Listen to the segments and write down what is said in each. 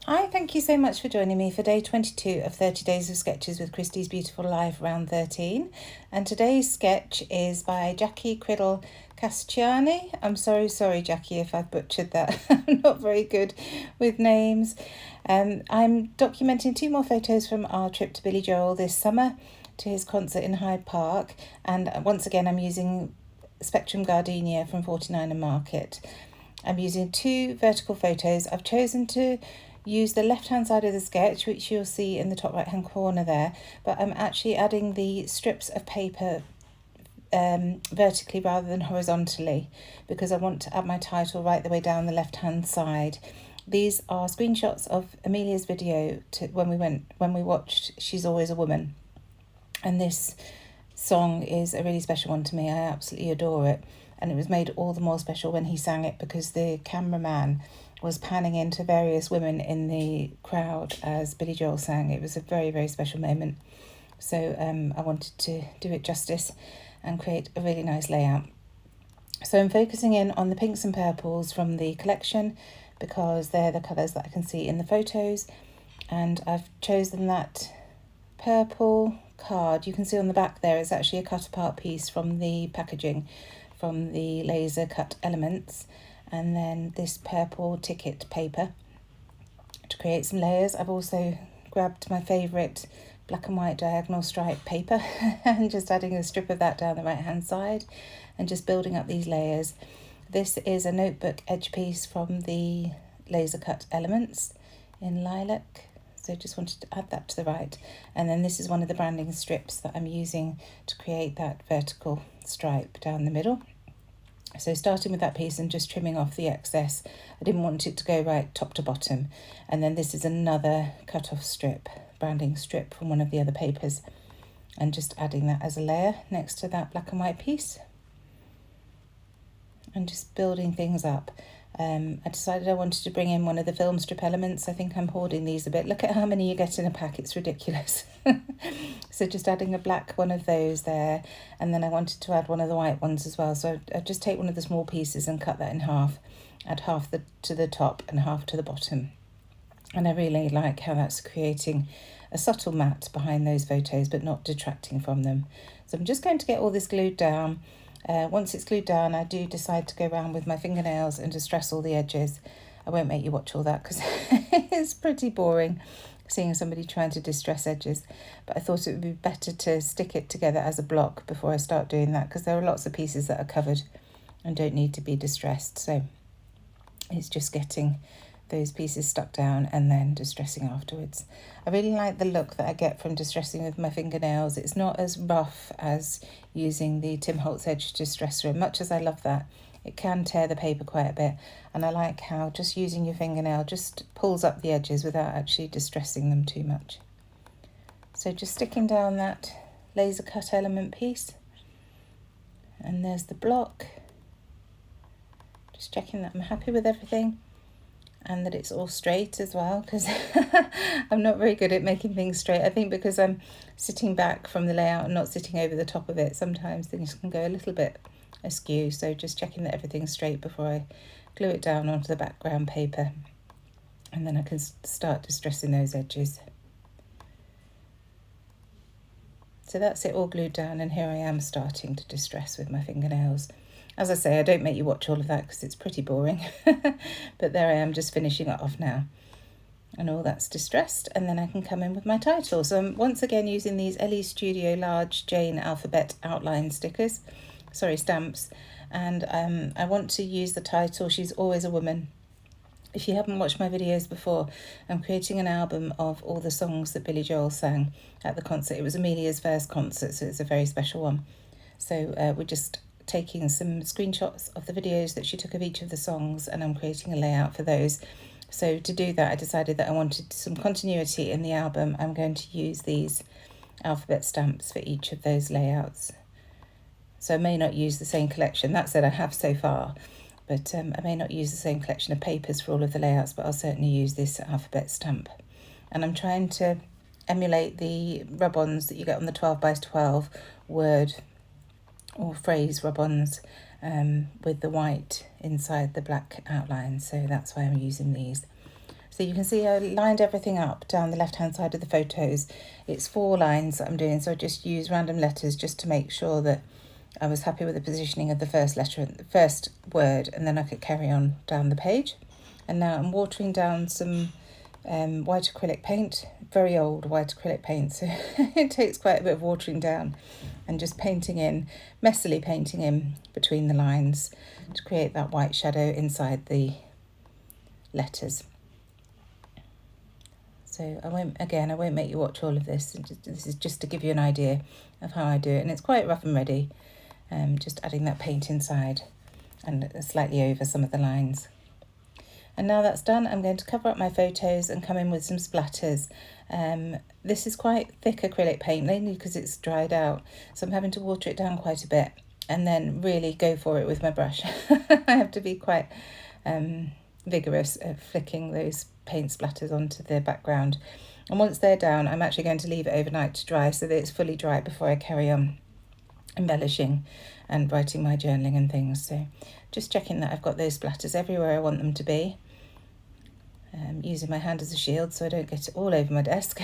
Hi, thank you so much for joining me for day 22 of 30 Days of Sketches with Christie's Beautiful Life round 13. And today's sketch is by Jackie Criddle Casciani. I'm sorry Jackie if I've butchered that. I'm not very good with names. I'm documenting 2 more photos from our trip to Billy Joel this summer to his concert in Hyde Park. And once again I'm using Spectrum Gardenia from 49 and Market. I'm using 2 vertical photos. I've chosen to use the left hand side of the sketch, which you'll see in the top right hand corner there, but I'm actually adding the strips of paper vertically rather than horizontally because I want to add my title right the way down the left hand side. These are screenshots of Amelia's video when we watched She's Always a Woman, and this song is a really special one to me. I absolutely adore it, and it was made all the more special when he sang it because the cameraman was panning into various women in the crowd as Billy Joel sang. It was a very, very special moment. So I wanted to do it justice and create a really nice layout. So I'm focusing in on the pinks and purples from the collection because they're the colours that I can see in the photos. And I've chosen that purple card. You can see on the back there, it's actually a cut apart piece from the packaging from the laser cut elements. And then this purple ticket paper to create some layers. I've also grabbed my favourite black and white diagonal stripe paper and just adding a strip of that down the right hand side and just building up these layers. This is a notebook edge piece from the laser cut elements in lilac, so just wanted to add that to the right. And then this is one of the branding strips that I'm using to create that vertical stripe down the middle. So starting with that piece and just trimming off the excess. I didn't want it to go right top to bottom. And then this is another cut-off strip, branding strip from one of the other papers. And just adding that as a layer next to that black and white piece. And just building things up. I decided I wanted to bring in one of the film strip elements. I think I'm hoarding these a bit. Look at how many you get in a pack, it's ridiculous. So just adding a black one of those there, and then I wanted to add one of the white ones as well. So I just take one of the small pieces and cut that in half, add half to the top and half to the bottom. And I really like how that's creating a subtle matte behind those photos, but not detracting from them. So I'm just going to get all this glued down. Once it's glued down, I do decide to go around with my fingernails and distress all the edges. I won't make you watch all that because it's pretty boring seeing somebody trying to distress edges, but I thought it would be better to stick it together as a block before I start doing that because there are lots of pieces that are covered and don't need to be distressed. So it's just getting those pieces stuck down and then distressing afterwards. I really like the look that I get from distressing with my fingernails. It's not as rough as using the Tim Holtz Edge distresser. Much as I love that, it can tear the paper quite a bit, and I like how just using your fingernail just pulls up the edges without actually distressing them too much. So just sticking down that laser cut element piece, and there's the block. Just checking that I'm happy with everything and that it's all straight as well, because I'm not very good at making things straight. I think because I'm sitting back from the layout and not sitting over the top of it, sometimes things can go a little bit askew. So just checking that everything's straight before I glue it down onto the background paper, and then I can start distressing those edges. So that's it all glued down, and here I am starting to distress with my fingernails. As I say, I don't make you watch all of that because it's pretty boring, but there I am just finishing it off now. And all that's distressed, and then I can come in with my title. So I'm once again using these LE Studio Large Jane Alphabet outline stamps, and I want to use the title She's Always a Woman. If you haven't watched my videos before, I'm creating an album of all the songs that Billy Joel sang at the concert. It was Amelia's first concert, so it's a very special one. So we're just taking some screenshots of the videos that she took of each of the songs, and I'm creating a layout for those. So to do that, I decided that I wanted some continuity in the album. I'm going to use these alphabet stamps for each of those layouts. So I may not use the same collection. That said, I have so far, but I may not use the same collection of papers for all of the layouts, but I'll certainly use this alphabet stamp. And I'm trying to emulate the rub-ons that you get on the 12 by 12 word or phrase rub-ons with the white inside the black outline. So that's why I'm using these. So you can see I lined everything up down the left hand side of the photos. It's 4 lines that I'm doing, so I just use random letters just to make sure that I was happy with the positioning of the first letter, the first word, and then I could carry on down the page. And now I'm watering down some white acrylic paint, very old white acrylic paint, so it takes quite a bit of watering down, and just painting in, messily painting in between the lines to create that white shadow inside the letters. So I won't make you watch all of this. This is just to give you an idea of how I do it, and it's quite rough and ready. Just adding that paint inside and slightly over some of the lines. And now that's done, I'm going to cover up my photos and come in with some splatters. This is quite thick acrylic paint, mainly because it's dried out, so I'm having to water it down quite a bit and then really go for it with my brush. I have to be quite vigorous at flicking those paint splatters onto the background. And once they're down, I'm actually going to leave it overnight to dry so that it's fully dry before I carry on embellishing and writing my journaling and things. So just checking that I've got those splatters everywhere I want them to be. Using my hand as a shield so I don't get it all over my desk.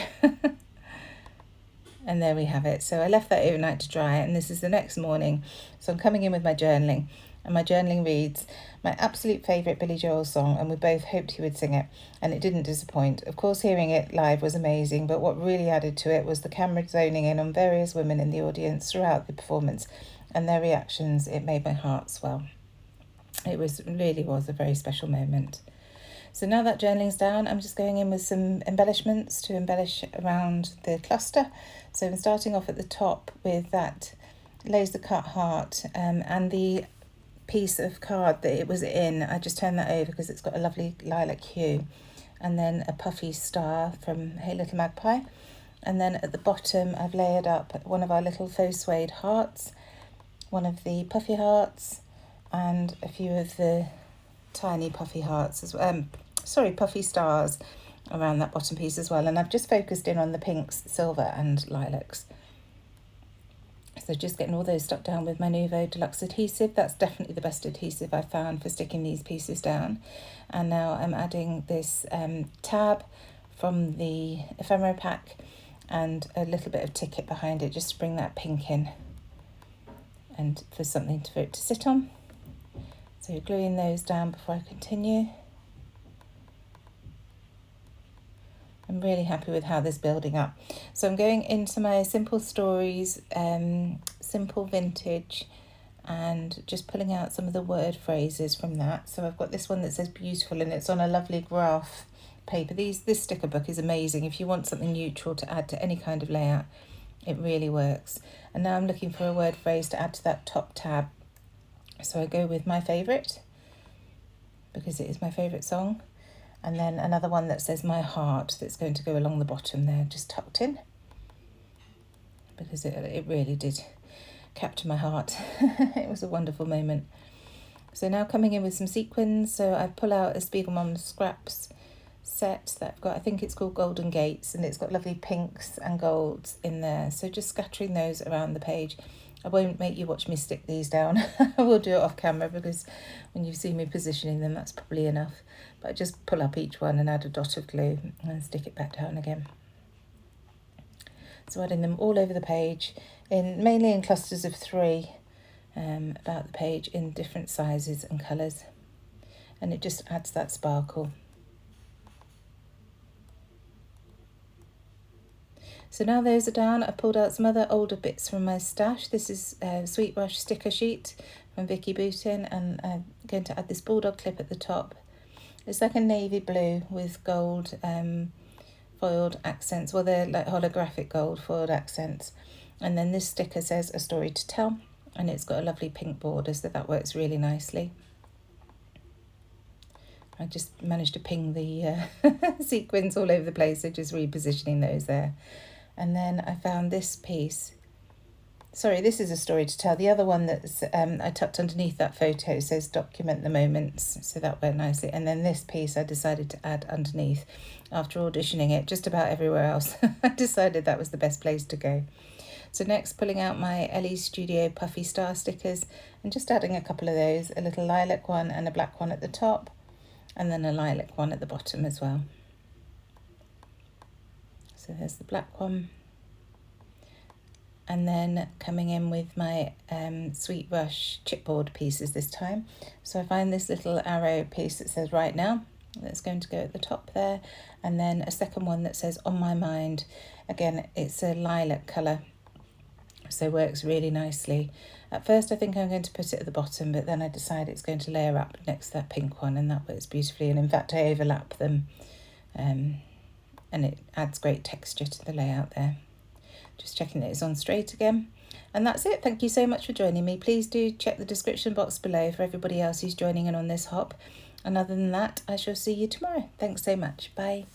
And there we have it. So I left that overnight to dry, and this is the next morning. So I'm coming in with my journaling, and my journaling reads, my absolute favourite Billy Joel song, and we both hoped he would sing it, and it didn't disappoint. Of course, hearing it live was amazing, but what really added to it was the camera zoning in on various women in the audience throughout the performance, and their reactions. It made my heart swell. It really was a very special moment. So now that journaling's down, I'm just going in with some embellishments to embellish around the cluster. So I'm starting off at the top with that laser cut heart, and the piece of card that it was in, I just turned that over because it's got a lovely lilac hue, and then a puffy star from Hey Little Magpie. And then at the bottom I've layered up one of our little faux suede hearts, one of the puffy hearts, and a few of the tiny puffy hearts as well, puffy stars around that bottom piece as well. And I've just focused in on the pinks, silver and lilacs. So just getting all those stuck down with my Nuvo Deluxe adhesive. That's definitely the best adhesive I've found for sticking these pieces down. And now I'm adding this tab from the ephemera pack and a little bit of ticket behind it just to bring that pink in and for something for it to sit on. So gluing those down before I continue. I'm really happy with how this is building up. So I'm going into my Simple Stories, Simple Vintage, and just pulling out some of the word phrases from that. So I've got this one that says beautiful, and it's on a lovely graph paper. This sticker book is amazing. If you want something neutral to add to any kind of layout, it really works. And now I'm looking for a word phrase to add to that top tab. So I go with my favourite, because it is my favourite song. And then another one that says my heart, that's going to go along the bottom there, just tucked in, because it really did capture my heart. It was a wonderful moment. So now coming in with some sequins. So I pull out a Spiegelmom Scraps set that I've got, I think it's called Golden Gates, and it's got lovely pinks and golds in there. So just scattering those around the page. I won't make you watch me stick these down. I will do it off camera, because when you see me positioning them, that's probably enough. But I just pull up each one and add a dot of glue and stick it back down again. So adding them all over the page, mainly in clusters of 3, about the page in different sizes and colours. And it just adds that sparkle. So now those are down, I pulled out some other older bits from my stash. This is a Sweet Brush sticker sheet from Vicky Boutin, and I'm going to add this bulldog clip at the top. It's like a navy blue with gold foiled accents. Well, they're like holographic gold foiled accents. And then this sticker says A Story to Tell, and it's got a lovely pink border, so that works really nicely. I just managed to ping the sequins all over the place, so just repositioning those there. And then I found this piece. Sorry, this is A Story to Tell. The other one that's I tucked underneath that photo says Document the Moments, so that went nicely. And then this piece I decided to add underneath after auditioning it just about everywhere else. I decided that was the best place to go. So next, pulling out my Ellie Studio Puffy Star stickers and just adding a couple of those, a little lilac one and a black one at the top, and then a lilac one at the bottom as well. So there's the black one. And then coming in with my Sweet Rush chipboard pieces this time. So I find this little arrow piece that says right now, that's going to go at the top there, and then a second one that says on my mind. Again, it's a lilac colour, so works really nicely. At first I think I'm going to put it at the bottom, but then I decide it's going to layer up next to that pink one, and that works beautifully. And in fact I overlap them, and it adds great texture to the layout there. Just checking that it's on straight again. And that's it. Thank you so much for joining me. Please do check the description box below for everybody else who's joining in on this hop. And other than that, I shall see you tomorrow. Thanks so much. Bye.